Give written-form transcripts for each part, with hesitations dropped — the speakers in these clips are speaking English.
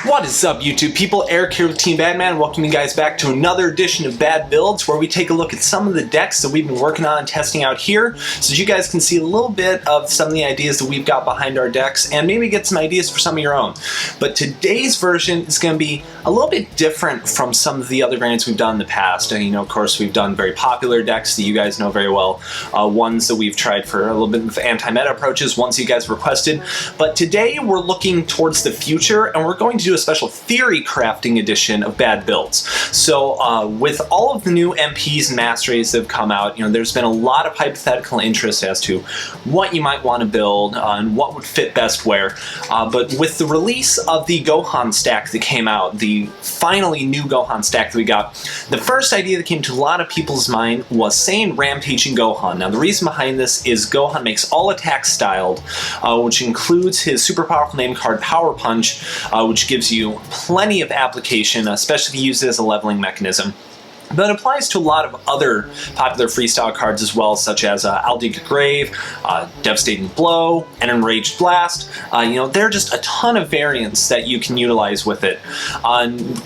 What is up, YouTube people? Eric here with Team Badman. Welcome you guys back to another edition of Bad Builds, where we take a look at some of the decks that we've been working on and testing out here, so that you guys can see a little bit of some of the ideas that we've got behind our decks, and maybe get some ideas for some of your own. But today's version is going to be a little bit different from some of the other variants we've done in the past. And of course, we've done very popular decks that you guys know very well, ones that we've tried for a little bit of anti-meta approaches, ones you guys requested. But today we're looking towards the future, and we're going to do a special theory crafting edition of Bad Builds. So with all of the new MPs and masteries that have come out, there's been a lot of hypothetical interest as to what you might want to build and what would fit best where. But with the release of the Gohan stack that came out, the finally new Gohan stack that we got, the first idea that came to a lot of people's mind was Saiyan Rampaging Gohan. Now the reason behind this is Gohan makes all attacks styled, which includes his super powerful name card Power Punch, which gives you plenty of application, especially if you use it as a leveling mechanism. But it applies to a lot of other popular freestyle cards as well, such as I'll Dig Your Grave, Devastating Blow, and Enraged Blast. There are just a ton of variants that you can utilize with it.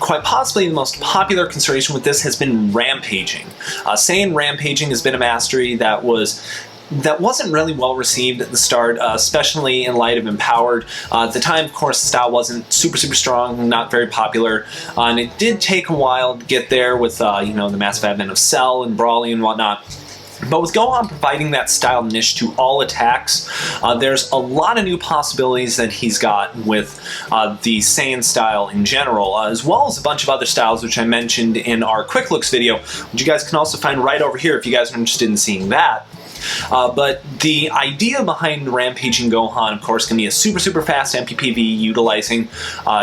Quite possibly the most popular consideration with this has been Rampaging. Saiyan Rampaging has been a mastery that wasn't really well received at the start, especially in light of Empowered. At the time, of course, the style wasn't super strong, not very popular, and it did take a while to get there with the massive advent of Cell and Brawly and whatnot. But with Gohan providing that style niche to all attacks, there's a lot of new possibilities that he's got with the Saiyan style in general, as well as a bunch of other styles which I mentioned in our quick looks video, which you guys can also find right over here if you guys are interested in seeing that. But the idea behind Rampaging Gohan, of course, can be a super fast MPPV utilizing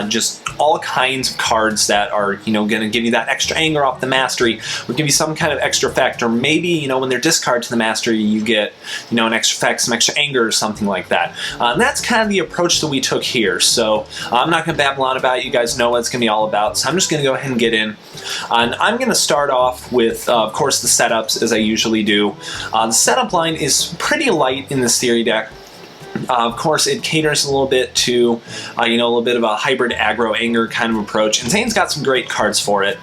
just all kinds of cards that are, going to give you that extra anger off the mastery, or give you some kind of extra effect, or maybe, when they're discarded to the mastery, you get, an extra effect, some extra anger, or something like that. And that's kind of the approach that we took here. So I'm not going to babble on about it. You guys know what it's going to be all about. So I'm just going to go ahead and get in. And I'm going to start off with, of course, the setups, as I usually do. The setup line is pretty light in this theory deck. Of course, it caters a little bit to, a little bit of a hybrid aggro anger kind of approach, and Saiyan's got some great cards for it.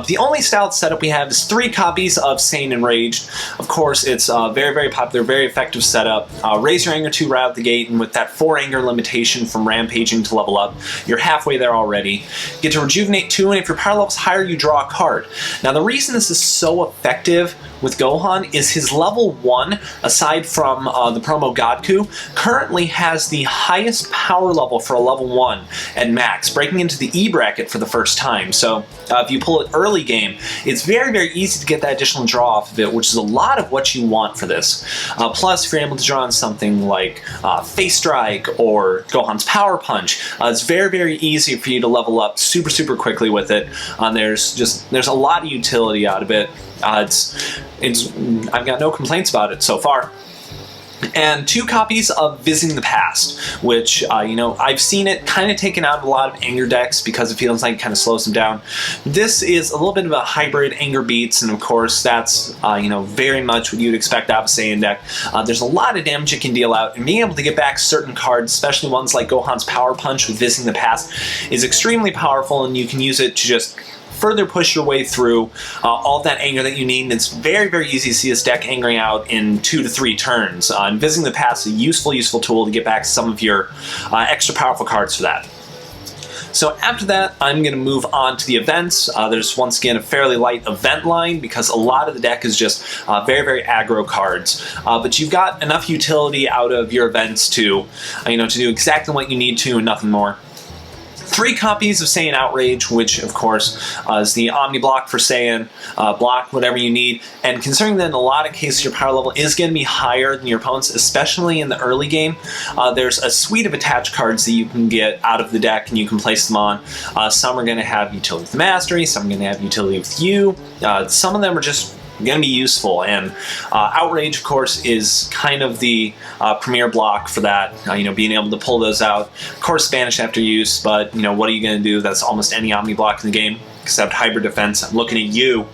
The only styled setup we have is 3 copies of Saiyan Enraged. Of course, it's very popular, very effective setup. Raise your anger 2 right out the gate, and with that 4 anger limitation from Rampaging to level up, you're halfway there already. Get to Rejuvenate 2, and if your power level's higher, you draw a card. Now, the reason this is so effective with Gohan is his level 1, aside from the promo Godku, currently has the highest power level for a level 1 at max, breaking into the E bracket for the first time. So if you pull it early game, it's very easy to get that additional draw off of it, which is a lot of what you want for this. Plus, if you're able to draw on something like Face Strike or Gohan's Power Punch, it's very easy for you to level up super quickly with it. There's a lot of utility out of it. I've got no complaints about it so far. And 2 copies of Visiting the Past, which, I've seen it kind of taken out of a lot of anger decks because it feels like it kind of slows them down. This is a little bit of a hybrid anger beats, and of course that's, very much what you'd expect out of a Saiyan deck. There's a lot of damage it can deal out, and being able to get back certain cards, especially ones like Gohan's Power Punch with Visiting the Past, is extremely powerful, and you can use it to just further push your way through all that anger that you need, and it's very easy to see this deck angering out in 2 to 3 turns. And Visiting the Past is a useful tool to get back some of your extra powerful cards for that. So after that, I'm going to move on to the events. There's once again a fairly light event line because a lot of the deck is just very aggro cards. But you've got enough utility out of your events to, to do exactly what you need to and nothing more. 3 copies of Saiyan Outrage, which of course is the Omni block for Saiyan, block whatever you need, and considering that in a lot of cases your power level is going to be higher than your opponent's, especially in the early game, there's a suite of attached cards that you can get out of the deck and you can place them on. Some are going to have utility with the Mastery, some are going to have utility with you, some of them are just going to be useful, and Outrage, of course, is kind of the premier block for that, being able to pull those out. Of course, Spanish after use, but, what are you going to do? That's almost any Omni block in the game, except Hybrid Defense. I'm looking at you.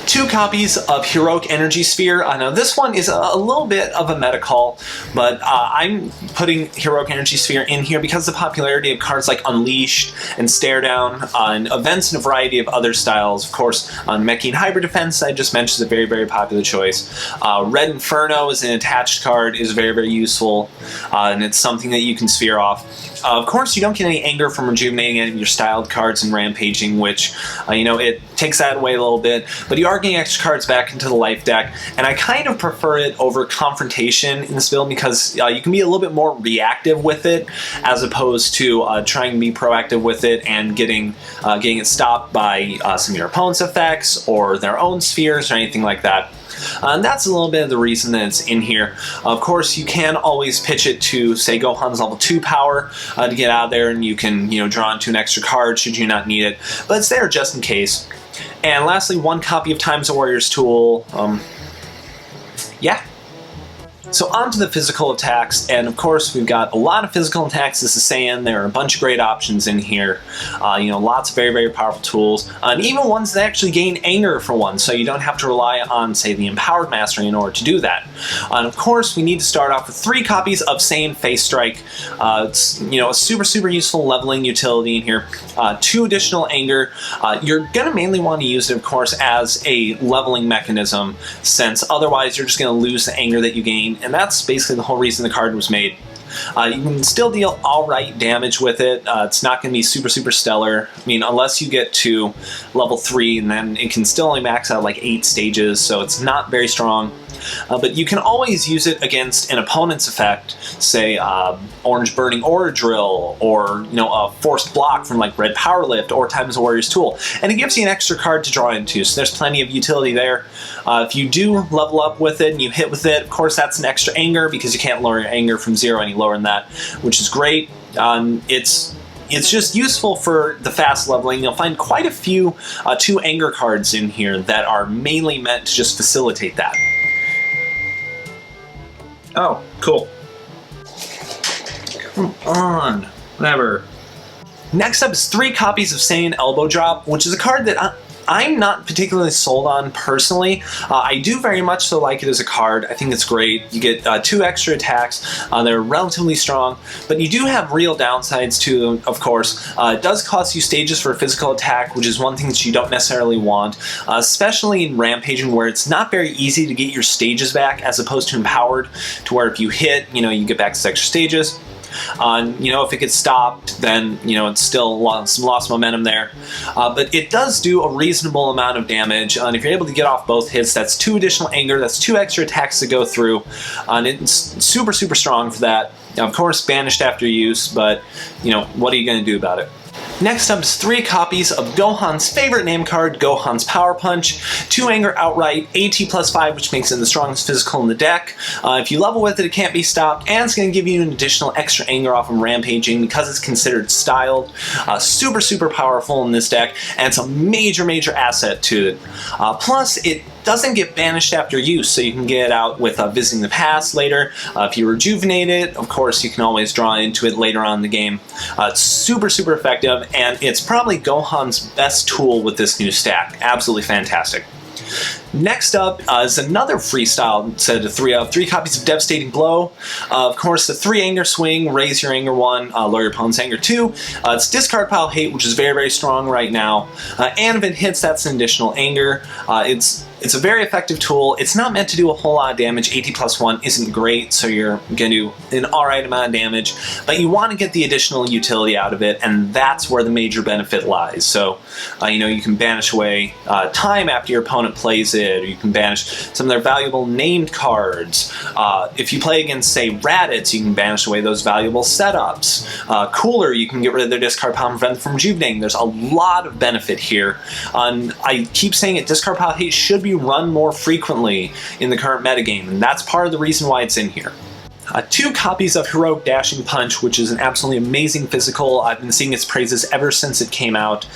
2 copies of Heroic Energy Sphere. Now this one is a little bit of a meta call, but I'm putting Heroic Energy Sphere in here because of the popularity of cards like Unleashed and Stare Down, and events in a variety of other styles. Of course, Meching Hybrid Defense, I just mentioned, is a very, very popular choice. Red Inferno is an attached card, is very, very useful, and it's something that you can sphere off. Of course, you don't get any anger from rejuvenating any of your styled cards in Rampaging, which, it takes that away a little bit, but you are getting extra cards back into the life deck, and I kind of prefer it over Confrontation in this build because you can be a little bit more reactive with it as opposed to trying to be proactive with it and getting it stopped by some of your opponent's effects or their own spheres or anything like that. And that's a little bit of the reason that it's in here. Of course, you can always pitch it to, say, Gohan's level 2 power to get out of there, and you can, draw into an extra card should you not need it. But it's there just in case. And lastly, 1 copy of Time's a Warrior's Tool. Yeah. So on to the physical attacks, and of course we've got a lot of physical attacks. This is Saiyan. There are a bunch of great options in here. Lots of very, very powerful tools, and even ones that actually gain anger for one, so you don't have to rely on, say, the Empowered Mastery in order to do that. And of course we need to start off with 3 copies of Saiyan Face Strike. It's a super, super useful leveling utility in here. 2 additional anger. You're going to mainly want to use it, of course, as a leveling mechanism, since otherwise you're just going to lose the anger that you gain. And that's basically the whole reason the card was made. You can still deal alright damage with it. It's not going to be super, super stellar. I mean, unless you get to level 3, and then it can still only max out like 8 stages, so it's not very strong. But you can always use it against an opponent's effect, say Orange Burning Aura Drill, or a forced block from like Red Power Lift or Time's a Warrior's Tool, and it gives you an extra card to draw into, so there's plenty of utility there. If you do level up with it and you hit with it, of course that's an extra anger because you can't lower your anger from 0 any lower than that, which is great. It's just useful for the fast leveling. You'll find quite a few 2 anger cards in here that are mainly meant to just facilitate that. Oh, cool. Come on. Whatever. Next up is 3 copies of Saiyan Elbow Drop, which is a card that I'm not particularly sold on personally. I do very much so like it as a card. I think it's great. You get 2 extra attacks. They're relatively strong, but you do have real downsides to them, of course. It does cost you stages for a physical attack, which is one thing that you don't necessarily want, especially in Rampaging, where it's not very easy to get your stages back as opposed to Empowered, to where if you hit, you get back 6 extra stages. If it gets stopped, then it's still some lost momentum there. But it does do a reasonable amount of damage, and if you're able to get off both hits, that's 2 additional anger, that's 2 extra attacks to go through, and it's super, super strong for that. Now, of course, banished after use, but what are you going to do about it? Next up is 3 copies of Gohan's favorite name card, Gohan's Power Punch. 2 anger outright, AT +5, which makes it the strongest physical in the deck. If you level with it, it can't be stopped, and it's going to give you an additional extra anger off of Rampaging because it's considered styled. Super, super powerful in this deck, and it's a major, major asset to it. Plus, it doesn't get banished after use, so you can get it out with Visiting the Past later. If you rejuvenate it, of course, you can always draw into it later on in the game. It's super, super effective, and it's probably Gohan's best tool with this new stack. Absolutely fantastic. Next up is another freestyle set of 3 copies of Devastating Blow. Of course, the 3 anger swing, raise your anger 1, lower your opponent's anger 2. It's Discard Pile Hate, which is very, very strong right now. And if it hits, that's an additional anger. It's a very effective tool. It's not meant to do a whole lot of damage. AT +1 isn't great, so you're going to do an alright amount of damage, but you want to get the additional utility out of it, and that's where the major benefit lies. So, you can banish away time after your opponent plays it, or you can banish some of their valuable named cards. If you play against, say, Raditz, you can banish away those valuable setups. Cooler, you can get rid of their discard pile and prevent them from rejuvenating. There's a lot of benefit here. I keep saying it, Discard Pile Hate should be run more frequently in the current metagame, and that's part of the reason why it's in here. 2 copies of Heroic Dashing Punch, which is an absolutely amazing physical. I've been seeing its praises ever since it came out.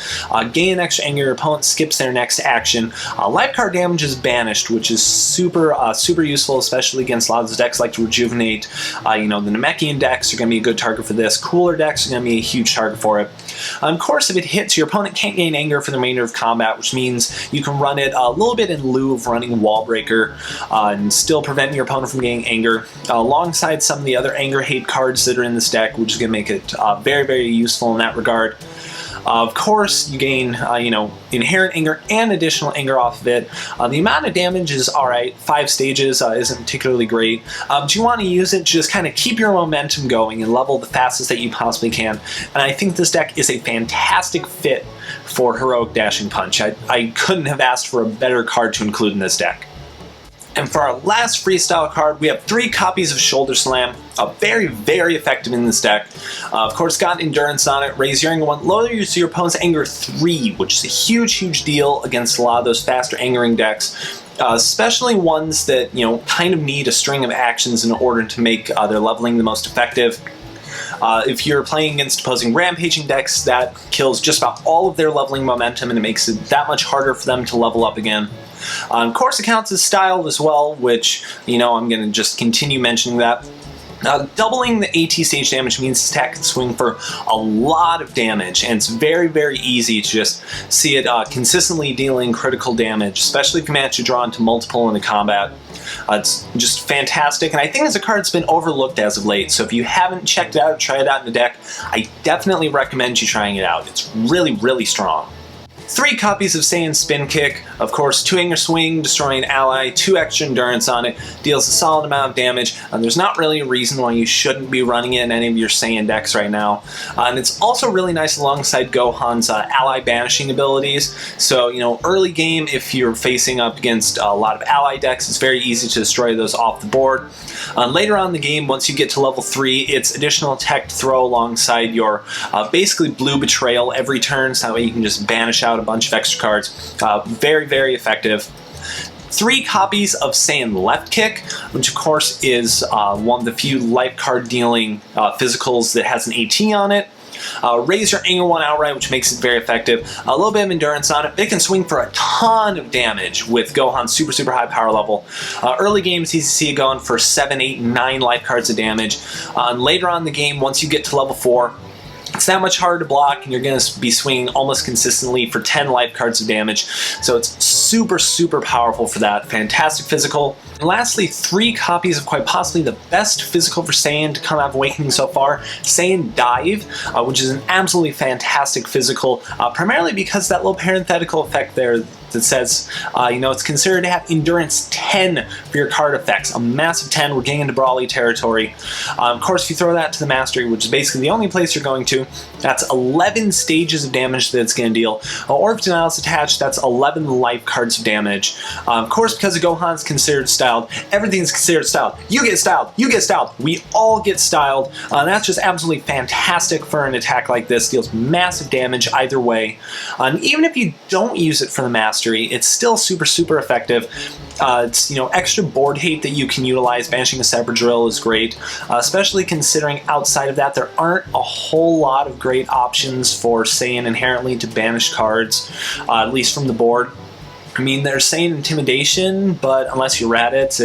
Gain an extra anger, your opponent skips their next action. Life card damage is banished, which is super useful, especially against a lot of those decks like to Rejuvenate. You know, the Namekian decks are going to be a good target for this. Cooler decks are going to be a huge target for it. Of course, if it hits, your opponent can't gain anger for the remainder of combat, which means you can run it a little bit in lieu of running Wall Breaker and still prevent your opponent from gaining anger, alongside some of the other anger hate cards that are in this deck, which is going to make it very useful in that regard. Of course, you gain, you know, inherent anger and additional anger off of it. The amount of damage is alright. 5 stages isn't particularly great. But you want to use it to just kind of keep your momentum going and level the fastest that you possibly can. And I think this deck is a fantastic fit for Heroic Dashing Punch. I couldn't have asked for a better card to include in this deck. And for our last freestyle card, we have 3 copies of Shoulder Slam. Very effective in this deck. Of course, got Endurance on it. Raise your anger 1, lower your opponent's anger 3, which is a huge deal against a lot of those faster angering decks. Especially ones that, you know, kind of need a string of actions in order to make their leveling the most effective. If you're playing against opposing Rampaging decks, that kills just about all of their leveling momentum and it makes it that much harder for them to level up again. Of course, it counts as styled as well, which, you know, I'm going to just continue mentioning that. Doubling the AT stage damage means this attack can swing for a lot of damage, and it's very easy to just see it consistently dealing critical damage, especially if you manage to draw into multiple in the combat. It's just fantastic, and I think it's a card that's been overlooked as of late, so if you haven't checked it out or tried it out in the deck, I definitely recommend you trying it out. It's really strong. 3 copies of Saiyan Spin Kick, of course, 2 anger swing, destroying an ally, 2 extra endurance on it, deals a solid amount of damage, and there's not really a reason why you shouldn't be running it in any of your Saiyan decks right now. And it's also really nice alongside Gohan's ally banishing abilities, so, you know, early game, if you're facing up against a lot of ally decks, it's very easy to destroy those off the board. Later on in the game, once you get to level 3, it's additional tech to throw alongside your basically blue betrayal every turn, so that way you can just banish out a bunch of extra cards. Very effective. 3 copies of Saiyan Left Kick, which of course is one of the few life card dealing physicals that has an AT on it. Raise your anger 1 outright, which makes it very effective. A little bit of endurance on it. It can swing for a ton of damage with Gohan's super high power level. Early game, it's easy to see it going for 7, 8, 9 life cards of damage. Later on in the game, once you get to level 4, it's that much harder to block, and you're going to be swinging almost consistently for 10 life cards of damage. So it's super powerful for that. Fantastic physical. And lastly, 3 copies of quite possibly the best physical for Saiyan to come out of Awakening so far, Saiyan Dive, which is an absolutely fantastic physical, primarily because that little parenthetical effect there that says, you know, it's considered to have Endurance 10 for your card effects. A massive 10, we're getting into brawly territory. Of course, if you throw that to the Mastery, which is basically the only place you're going to, that's 11 stages of damage that it's going to deal. Or if Denial is attached, that's 11 life cards of damage. Of course, because of Gohan's considered styled, everything's considered styled. You get styled, you get styled, we all get styled. That's just absolutely fantastic for an attack like this. Deals massive damage either way. And even if you don't use it for the Mastery, it's still super effective. It's, you know, extra board hate that you can utilize. Banishing a Separate Drill is great, especially considering outside of that there aren't a whole lot of great options for Saiyan inherently to banish cards, at least from the board. I mean, there's Saiyan Intimidation, but unless you're Raditz,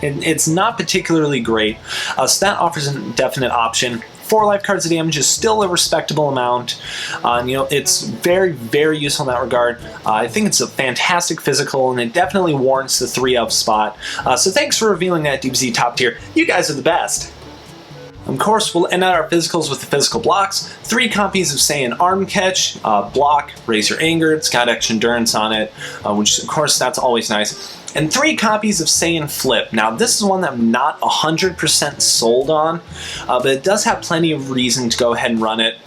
it's not particularly great. So that offers a definite option. 4 life cards of damage is still a respectable amount. You know, it's very useful in that regard. I think it's a fantastic physical, and it definitely warrants the 3-of spot. So thanks for revealing that, DBZ Top Tier. You guys are the best. Of course, we'll end out our physicals with the physical blocks. 3 copies of Saiyan Arm Catch, block, raise your anger, it's got extra endurance on it, which of course that's always nice. And 3 copies of Saiyan Flip. Now this is one that I'm not 100% sold on, but it does have plenty of reason to go ahead and run it.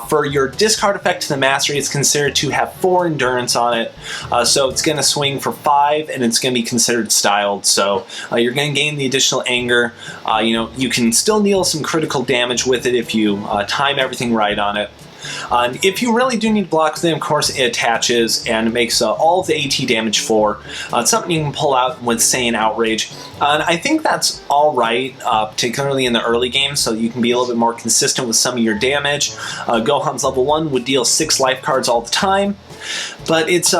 For your discard effect to the Mastery, it's considered to have 4 endurance on it, so it's going to swing for 5, and it's going to be considered styled. So you're going to gain the additional anger. You know, you can still deal some critical damage with it if you time everything right on it. And if you really do need to block, then of course it attaches and it makes all of the AT damage 4. It's something you can pull out with Saiyan Outrage. And I think that's alright, particularly in the early game, so you can be a little bit more consistent with some of your damage. Gohan's level 1 would deal 6 life cards all the time, but it's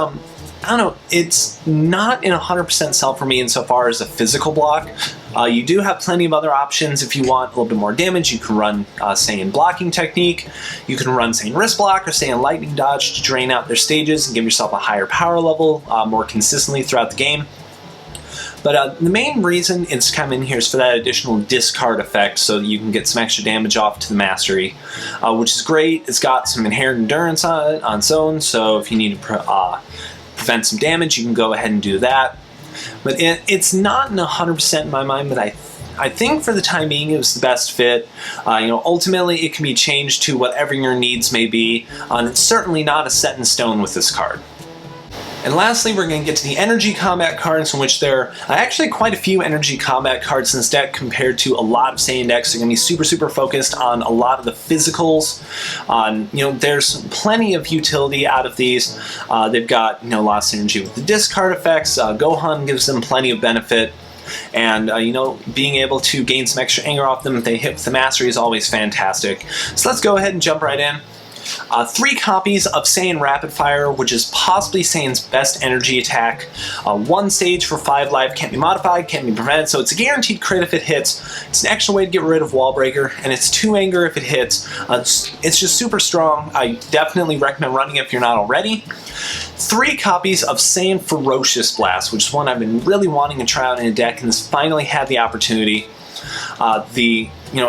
I don't know, it's not in 100% sell for me insofar as a physical block. You do have plenty of other options. If you want a little bit more damage, you can run Saiyan Blocking Technique. You can run Saiyan Wrist Block or Saiyan Lightning Dodge to drain out their stages and give yourself a higher power level more consistently throughout the game. But the main reason it's come in here is for that additional discard effect, so that you can get some extra damage off to the Mastery, which is great. It's got some inherent endurance on it on its own, so if you need to prevent some damage, you can go ahead and do that. But it's not in 100% in my mind, but I think for the time being it was the best fit. Ultimately it can be changed to whatever your needs may be, and it's certainly not a set in stone with this card. And lastly, we're going to get to the energy combat cards, in which there are actually quite a few energy combat cards in this deck compared to a lot of Saiyan decks. They're going to be super focused on a lot of the physicals. There's plenty of utility out of these. They've got a lot of synergy with the discard effects. Gohan gives them plenty of benefit. And, being able to gain some extra anger off them if they hit with the Mastery is always fantastic. So let's go ahead and jump right in. 3 copies of Saiyan Rapid Fire, which is possibly Saiyan's best energy attack. 1 stage for 5 life, can't be modified, can't be prevented, so it's a guaranteed crit if it hits. It's an extra way to get rid of Wall Breaker, and it's 2 anger if it hits. It's just super strong. I definitely recommend running it if you're not already. 3 copies of Saiyan Ferocious Blast, which is one I've been really wanting to try out in a deck, and has finally had the opportunity.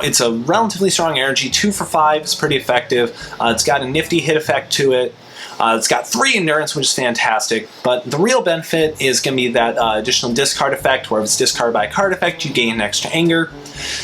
It's a relatively strong energy, 2 for 5, it's pretty effective. It's got a nifty hit effect to it. It's got 3 endurance, which is fantastic, but the real benefit is going to be that additional discard effect, where if it's discarded by a card effect, you gain extra anger.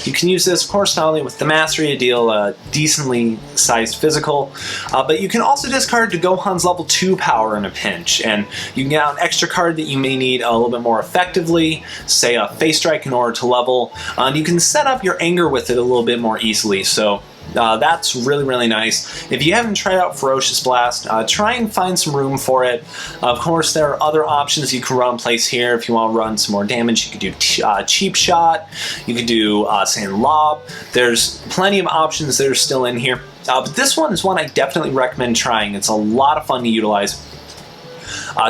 You can use this, of course, not only with the Mastery to deal a decently sized physical, but you can also discard to Gohan's level 2 power in a pinch, and you can get out an extra card that you may need a little bit more effectively, say a Face Strike in order to level, and you can set up your anger with it a little bit more easily, so that's really nice. If you haven't tried out Ferocious Blast, try and find some room for it. Of course, there are other options you can run in place here. If you want to run some more damage, you could do Cheap Shot, you could do Saiyan Lob. There's plenty of options that are still in here. But this one is one I definitely recommend trying. It's a lot of fun to utilize.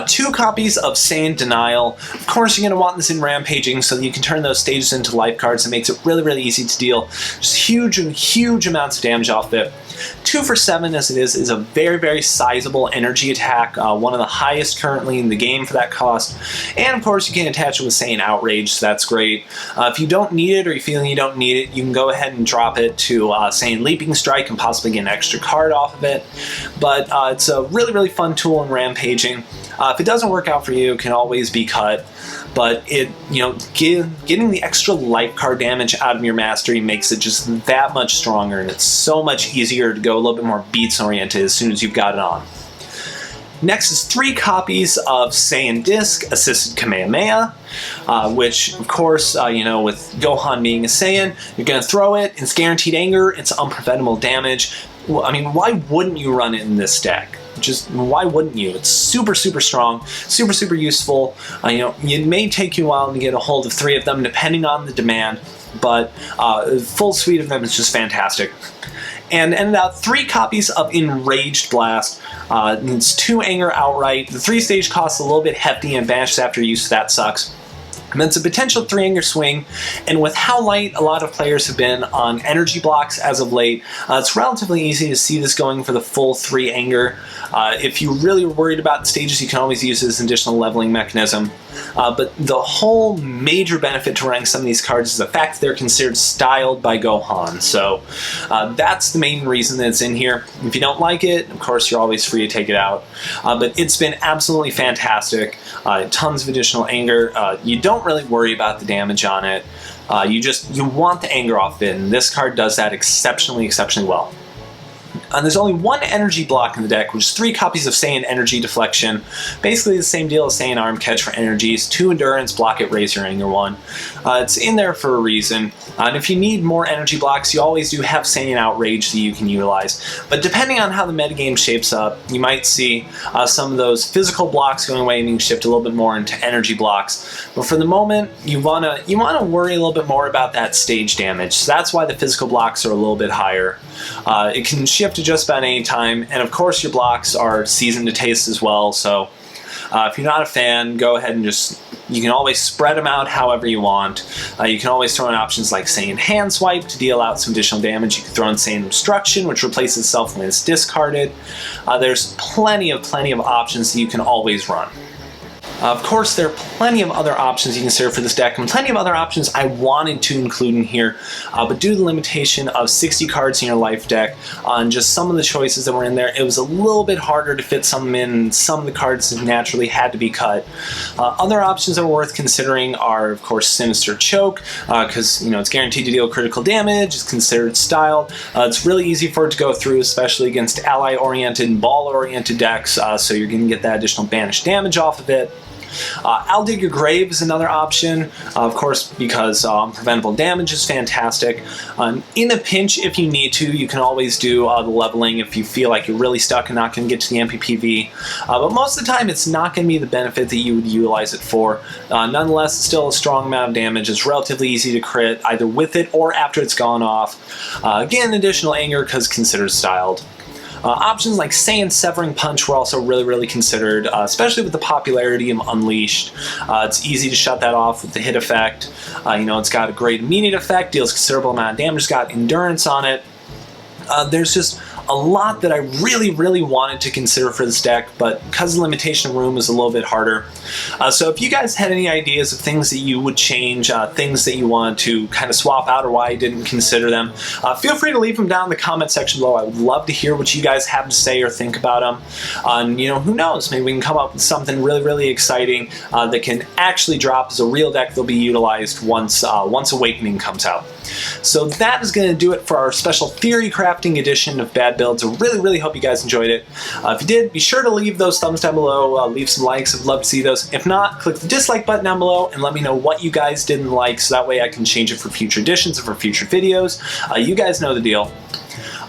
2 copies of Saiyan Denial. Of course, you're going to want this in Rampaging so that you can turn those stages into life cards. It makes it really easy to deal just huge amounts of damage off it. 2 for 7 as it is a very sizable energy attack, one of the highest currently in the game for that cost. And of course you can attach it with Saiyan Outrage, so that's great. If you don't need it, or you're feeling you don't need it, you can go ahead and drop it to Saiyan Leaping Strike and possibly get an extra card off of it. But it's a really fun tool in Rampaging. If it doesn't work out for you, it can always be cut. But getting the extra life card damage out of your Mastery makes it just that much stronger, and it's so much easier to go a little bit more beats oriented as soon as you've got it on. Next is 3 copies of Saiyan Disc, Assisted Kamehameha, which, of course, with Gohan being a Saiyan, you're going to throw it, it's guaranteed anger, it's unpreventable damage. Well, I mean, why wouldn't you run it in this deck? Just why wouldn't you? It's super strong, super useful. It may take you a while to get a hold of 3 of them depending on the demand, but a full suite of them is just fantastic. And 3 copies of Enraged Blast. It's 2 anger outright. The 3 stage costs a little bit hefty and vanishes after use, so that sucks. And it's a potential 3 anger swing, and with how light a lot of players have been on energy blocks as of late, it's relatively easy to see this going for the full 3 anger. If you really are worried about the stages, you can always use this additional leveling mechanism. But the whole major benefit to running some of these cards is the fact that they're considered styled by Gohan. So that's the main reason that it's in here. If you don't like it, of course, you're always free to take it out. But it's been absolutely fantastic. Tons of additional anger. You don't really worry about the damage on it. You want the anger off it, and this card does that exceptionally well. There's only one energy block in the deck, which is 3 copies of Saiyan Energy Deflection. Basically the same deal as Saiyan Arm Catch for energies, 2 endurance, block it, raise your anger 1. It's in there for a reason. And if you need more energy blocks, you always do have Saiyan Outrage that you can utilize. But depending on how the metagame shapes up, you might see some of those physical blocks going away and you can shift a little bit more into energy blocks. But for the moment, you wanna worry a little bit more about that stage damage. So that's why the physical blocks are a little bit higher. It can shift to just about any time, and of course your blocks are seasoned to taste as well, so if you're not a fan, go ahead and you can always spread them out however you want. You can always throw in options like Saiyan Hand Swipe to deal out some additional damage. You can throw in Saiyan Obstruction, which replaces itself when it's discarded. There's plenty of options that you can always run. Of course, there are plenty of other options you can consider for this deck, and plenty of other options I wanted to include in here, but due to the limitation of 60 cards in your life deck, on just some of the choices that were in there, it was a little bit harder to fit some in, and some of the cards naturally had to be cut. Other options that are worth considering are, of course, Sinister Choke, because it's guaranteed to deal critical damage, it's considered styled, it's really easy for it to go through, especially against ally-oriented and ball-oriented decks, so you're going to get that additional banished damage off of it. I'll Dig Your Grave is another option, of course, because preventable damage is fantastic. In a pinch, if you need to, you can always do the leveling if you feel like you're really stuck and not going to get to the MPPV. But most of the time, it's not going to be the benefit that you would utilize it for. Nonetheless, it's still a strong amount of damage. It's relatively easy to crit, either with it or after it's gone off. Again, additional anger because considered styled. Options like Saiyan Severing Punch were also really considered, especially with the popularity of Unleashed. It's easy to shut that off with the hit effect. It's got a great immediate effect, deals a considerable amount of damage, it's got endurance on it. There's just a lot that I really wanted to consider for this deck, but because the limitation of room is a little bit harder. So if you guys had any ideas of things that you would change, things that you want to kind of swap out or why I didn't consider them, feel free to leave them down in the comment section below. I would love to hear what you guys have to say or think about them. And who knows, maybe we can come up with something really exciting that can actually drop as a real deck that'll be utilized once Awakening comes out. So that is going to do it for our special theory crafting edition of BadBuilds. I really hope you guys enjoyed it. If you did, be sure to leave those thumbs down below, leave some likes, I'd love to see those. If not, click the dislike button down below and let me know what you guys didn't like, so that way I can change it for future editions or for future videos. You guys know the deal.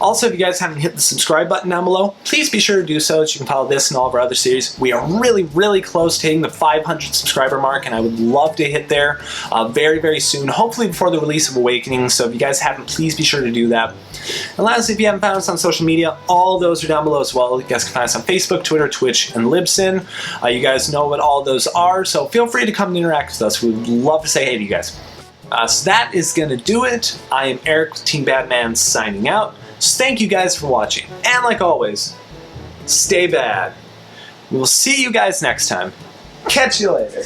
Also, if you guys haven't hit the subscribe button down below, please be sure to do so you can follow this and all of our other series. We are really close to hitting the 500 subscriber mark, and I would love to hit there very soon, hopefully before the release of Awakening. So if you guys haven't, please be sure to do that. And lastly, if you haven't found us on social media, all those are down below as well. You guys can find us on Facebook, Twitter, Twitch, and Libsyn. You guys know what all those are, so feel free to come and interact with us. We would love to say hey to you guys. So that is going to do it. I am Eric with Team Badman signing out. So thank you guys for watching, and like always, stay bad. We will see you guys next time. Catch you later.